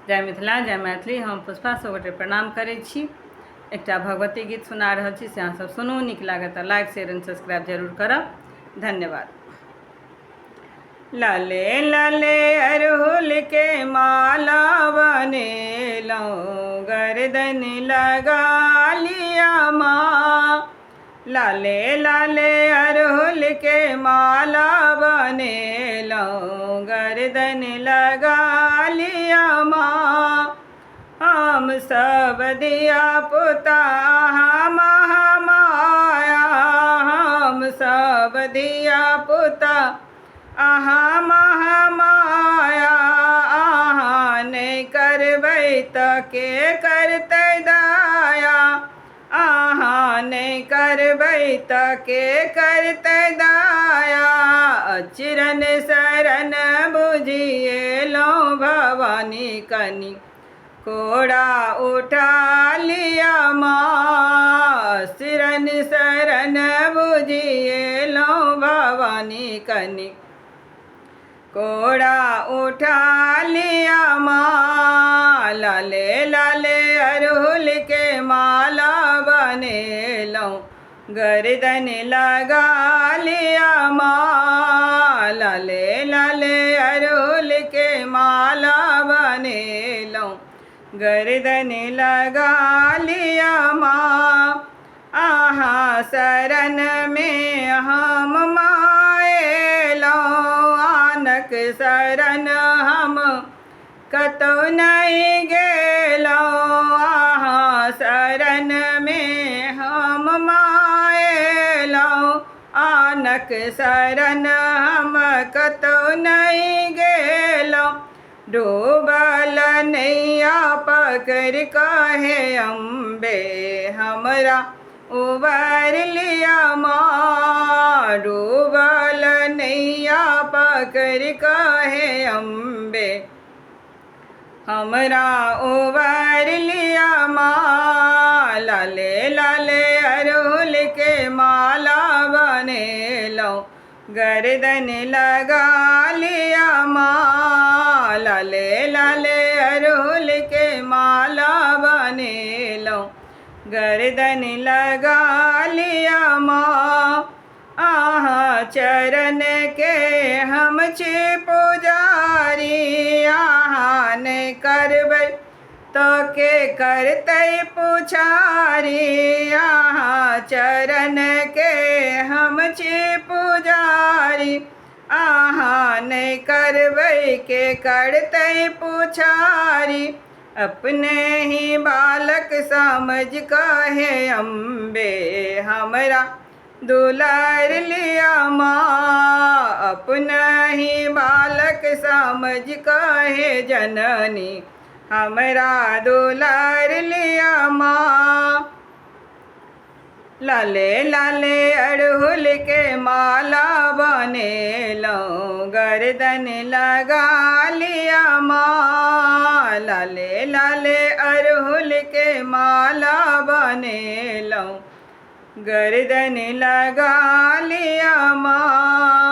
जय मिथिला जय मैथिली। हम पुष्पा सौगोटे प्रणाम करै छी। एकटा भगवती गीत सुना रहल छी, से अहाँ सब सुनू। नीक लागत तऽ लाइक शेयर एंड सब्सक्राइब जरूर करब। धन्यवाद। लाले लाले अरहुल के माला बनेलौं, गर्दन लगा लिया माँ। लाले लाले अरहुल के माला बनेलौं, गर्दन लगा लिया माँ। हम सब दिया पुता महामाया, हम सब दिया पुता अहाँ महामाया। अहाँ नहीं करबै तऽ के करतै दया, अहाँ नहीं करबै तऽ के करतै दया। अचिरन शरण बुझिएलौं भवानी कनि कोड़ा उठा लिया माँ। अचिरन शरण बुझिएलौं भवानी कनि कोड़ा उठा लिया माँ। लाले लाले अरहुल के माला बनेलौं, गर्दन लगा लिया माँ। लाले लाले अरहुल के माला बनेलौं, गर्दन लगा लिया माँ। अहाँ शरण में हम माएलौं, आनक शरण हम कतौ नहीं गेलौं। अहाँ शरण में हम माएलौं, आनक शरण हम कतौ नहीं गेलौं। डूबल नैया पकड़ कहे अम्बे हमरा उबार लिया माँ। डूबल नैया पकड़ कहे अम्बे हमरा उबार लिया माँ। लाले लाले अरहुल के माला बनेलौं, गर्दन लगा लिया माँ। लाले लाले अरहुल के माला बनेलौं, गर्दन लगा लिया माँ। अहाँ चरण के हम छी पुजारी, अहाँ नहीं करबै तऽ के करतै पुछारी। अहाँ चरण के हम छी पुजारी, अहाँ नहीं करबै के करतै पुछारी। अपने ही बालक समझ कहे अम्बे हमरा दुलार लिया माँ। अपना ही बालक समझ कहे जननी हमरा दुलार लिया माँ। लाले लाले अरहुल के माला बनेलौं, गर्दन लगा लिया माँ। लाले लाले अरहुल के माला बनेलौं, गर्दन लगा लिया माँ।